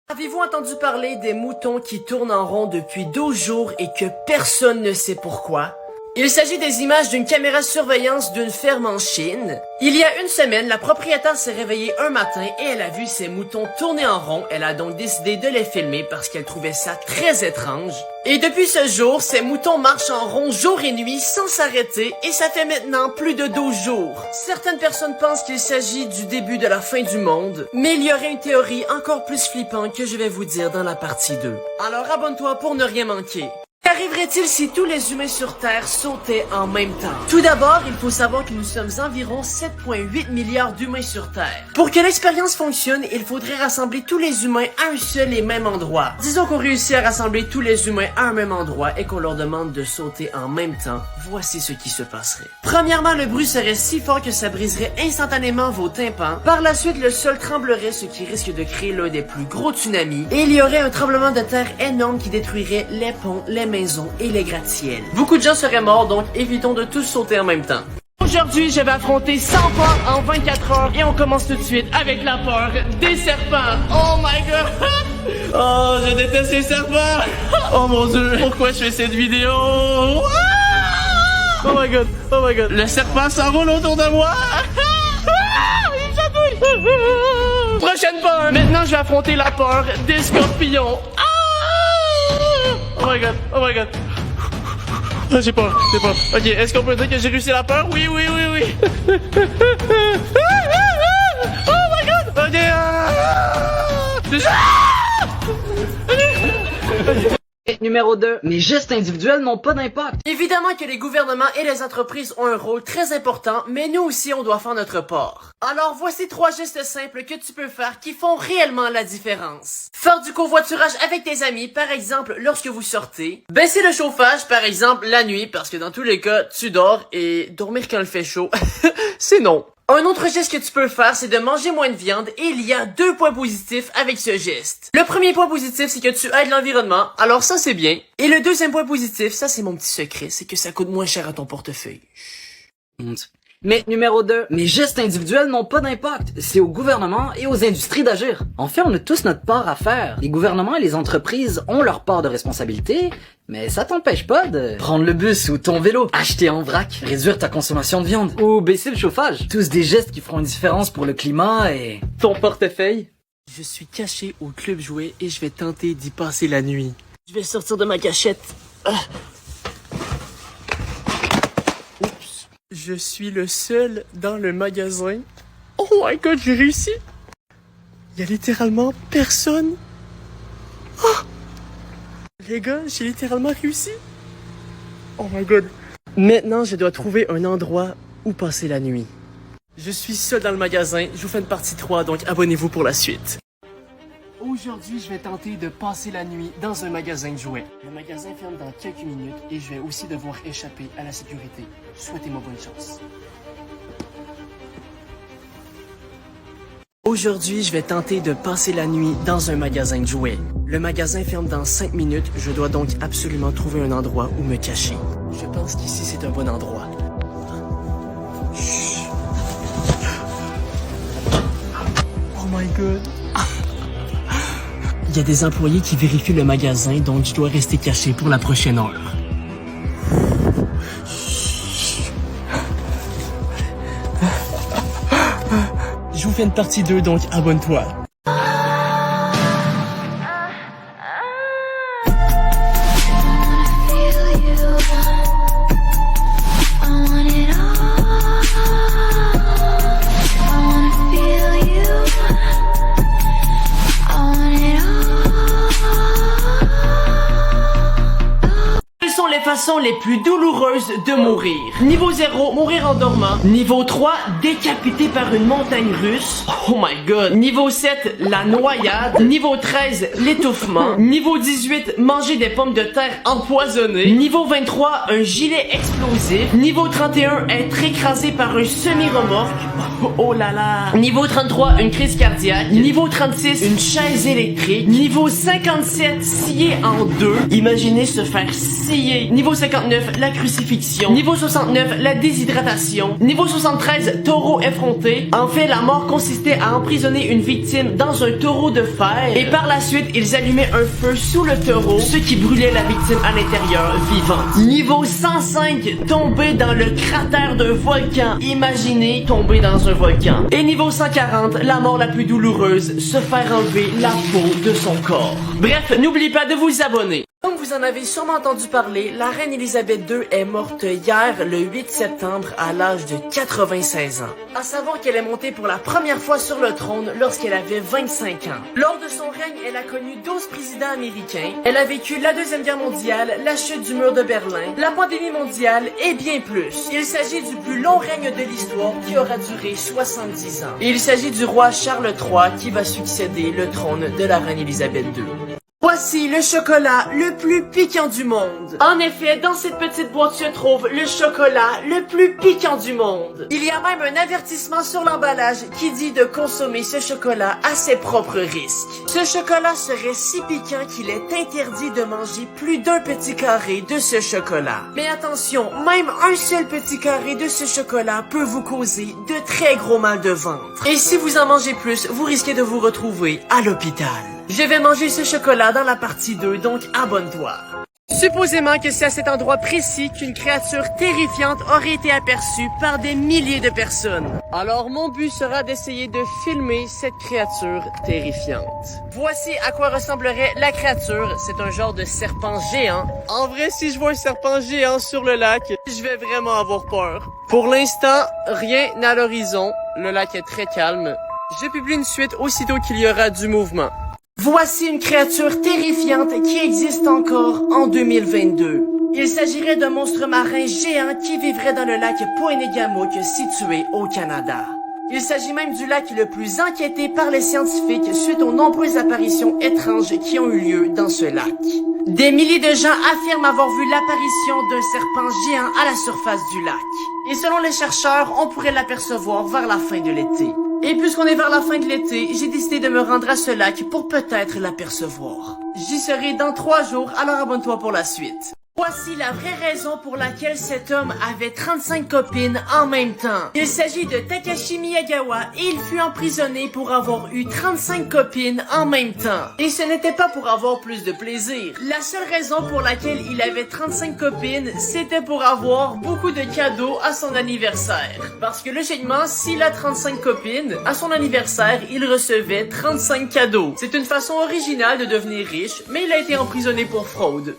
Avez-vous entendu parler des moutons qui tournent en rond depuis 12 jours et que personne ne sait pourquoi? Il s'agit des images d'une caméra de surveillance d'une ferme en Chine. Il y a une semaine, la propriétaire s'est réveillée un matin et elle a vu ses moutons tourner en rond. Elle a donc décidé de les filmer parce qu'elle trouvait ça très étrange. Et depuis ce jour, ces moutons marchent en rond jour et nuit sans s'arrêter et ça fait maintenant plus de 12 jours. Certaines personnes pensent qu'il s'agit du début de la fin du monde, mais il y aurait une théorie encore plus flippante que je vais vous dire dans la partie 2. Alors abonne-toi pour ne rien manquer. Qu'arriverait-il si tous les humains sur Terre sautaient en même temps? Tout d'abord, il faut savoir que nous sommes environ 7,8 milliards d'humains sur Terre. Pour que l'expérience fonctionne, il faudrait rassembler tous les humains à un seul et même endroit. Disons qu'on réussit à rassembler tous les humains à un même endroit et qu'on leur demande de sauter en même temps. Voici ce qui se passerait. Premièrement, le bruit serait si fort que ça briserait instantanément vos tympans. Par la suite, le sol tremblerait, ce qui risque de créer l'un des plus gros tsunamis. Et il y aurait un tremblement de terre énorme qui détruirait les ponts, les maisons et les gratte-ciels. Beaucoup de gens seraient morts, donc évitons de tous sauter en même temps. Aujourd'hui, je vais affronter 100 peurs en 24 heures et on commence tout de suite avec la peur des serpents. Oh my god! Oh, je déteste les serpents! Oh mon dieu, pourquoi je fais cette vidéo? Oh my god, oh my god. Le serpent s'enroule autour de moi! Il chatouille! Prochaine peur! Maintenant, je vais affronter la peur des scorpions. Oh my god, oh my god. Oh, j'ai peur, j'ai peur. Ok, est-ce qu'on peut dire que j'ai réussi la peur? Oui, oui, oui, oui. Oh my god. Ok. Numéro 2, mes gestes individuels n'ont pas d'impact. Évidemment que les gouvernements et les entreprises ont un rôle très important, mais nous aussi on doit faire notre part. Alors voici 3 gestes simples que tu peux faire qui font réellement la différence. Faire du covoiturage avec tes amis, par exemple lorsque vous sortez. Baisser le chauffage, par exemple la nuit, parce que dans tous les cas, tu dors et dormir quand il fait chaud, c'est non. Un autre geste que tu peux faire, c'est de manger moins de viande et il y a 2 points positifs avec ce geste. Le premier point positif, c'est que tu aides l'environnement, alors ça c'est bien. Et le deuxième point positif, ça c'est mon petit secret, c'est que ça coûte moins cher à ton portefeuille. Mais numéro 2, mes gestes individuels n'ont pas d'impact. C'est au gouvernement et aux industries d'agir. En fait, on a tous notre part à faire. Les gouvernements et les entreprises ont leur part de responsabilité, mais ça t'empêche pas de prendre le bus ou ton vélo, acheter en vrac, réduire ta consommation de viande ou baisser le chauffage. Tous des gestes qui feront une différence pour le climat et ton portefeuille. Je suis caché au club jouet et je vais tenter d'y passer la nuit. Je vais sortir de ma cachette. Oups. Je suis le seul dans le magasin. Oh my god, j'ai réussi. Il y a littéralement personne. Oh. Les gars, j'ai littéralement réussi. Oh my god. Maintenant, je dois trouver un endroit où passer la nuit. Je suis seul dans le magasin. Je vous fais une partie 3, donc abonnez-vous pour la suite. Aujourd'hui, je vais tenter de passer la nuit dans un magasin de jouets. Le magasin ferme dans quelques minutes et je vais aussi devoir échapper à la sécurité. Souhaitez-moi bonne chance. Aujourd'hui, je vais tenter de passer la nuit dans un magasin de jouets. Le magasin ferme dans 5 minutes, je dois donc absolument trouver un endroit où me cacher. Je pense qu'ici c'est un bon endroit. Chut. Oh my god. Il y a des employés qui vérifient le magasin, donc je dois rester caché pour la prochaine heure. Je vous fais une partie 2, donc abonne-toi. Façons les plus douloureuses de mourir. Niveau 0, mourir en dormant. Niveau 3, décapité par une montagne russe. Oh my god. Niveau 7, la noyade. Niveau 13, l'étouffement. Niveau 18, manger des pommes de terre empoisonnées. Niveau 23, un gilet explosif. Niveau 31, être écrasé par un semi-remorque. Oh là là. Niveau 33, une crise cardiaque. Niveau 36, une chaise électrique. Niveau 57, scié en deux. Imaginez se faire scier. Niveau 59, la crucifixion. Niveau 69, la déshydratation. Niveau 73, taureau effronté. En fait, la mort consistait à emprisonner une victime dans un taureau de fer. Et par la suite, ils allumaient un feu sous le taureau, ce qui brûlait la victime à l'intérieur vivante. Niveau 105, tomber dans le cratère d'un volcan. Imaginez tomber dans un volcan. Et niveau 140, la mort la plus douloureuse, se faire enlever la peau de son corps. Bref, n'oubliez pas de vous abonner. Comme vous en avez sûrement entendu parler, la reine Elisabeth II est morte hier, le 8 septembre, à l'âge de 96 ans. À savoir qu'elle est montée pour la première fois sur le trône lorsqu'elle avait 25 ans. Lors de son règne, elle a connu 12 présidents américains. Elle a vécu la Deuxième Guerre mondiale, la chute du mur de Berlin, la pandémie mondiale et bien plus. Il s'agit du plus long règne de l'histoire qui aura duré 70 ans. Et il s'agit du roi Charles III qui va succéder le trône de la reine Elisabeth II. Voici le chocolat le plus piquant du monde. En effet, dans cette petite boîte se trouve le chocolat le plus piquant du monde. Il y a même un avertissement sur l'emballage qui dit de consommer ce chocolat à ses propres risques. Ce chocolat serait si piquant qu'il est interdit de manger plus d'un petit carré de ce chocolat. Mais attention, même un seul petit carré de ce chocolat peut vous causer de très gros mal de ventre. Et si vous en mangez plus, vous risquez de vous retrouver à l'hôpital. Je vais manger ce chocolat dans la partie 2, donc abonne-toi. Supposément que c'est à cet endroit précis qu'une créature terrifiante aurait été aperçue par des milliers de personnes. Alors mon but sera d'essayer de filmer cette créature terrifiante. Voici à quoi ressemblerait la créature. C'est un genre de serpent géant. En vrai, si je vois un serpent géant sur le lac, je vais vraiment avoir peur. Pour l'instant, rien à l'horizon. Le lac est très calme. Je publie une suite aussitôt qu'il y aura du mouvement. Voici une créature terrifiante qui existe encore en 2022. Il s'agirait d'un monstre marin géant qui vivrait dans le lac Poenegamook situé au Canada. Il s'agit même du lac le plus enquêté par les scientifiques suite aux nombreuses apparitions étranges qui ont eu lieu dans ce lac. Des milliers de gens affirment avoir vu l'apparition d'un serpent géant à la surface du lac. Et selon les chercheurs, on pourrait l'apercevoir vers la fin de l'été. Et puisqu'on est vers la fin de l'été, j'ai décidé de me rendre à ce lac pour peut-être l'apercevoir. J'y serai dans 3 jours, alors abonne-toi pour la suite. Voici la vraie raison pour laquelle cet homme avait 35 copines en même temps. Il s'agit de Takashi Miyagawa et il fut emprisonné pour avoir eu 35 copines en même temps. Et ce n'était pas pour avoir plus de plaisir. La seule raison pour laquelle il avait 35 copines, c'était pour avoir beaucoup de cadeaux à son anniversaire. Parce que logiquement, s'il a 35 copines, à son anniversaire, il recevait 35 cadeaux. C'est une façon originale de devenir riche, mais il a été emprisonné pour fraude.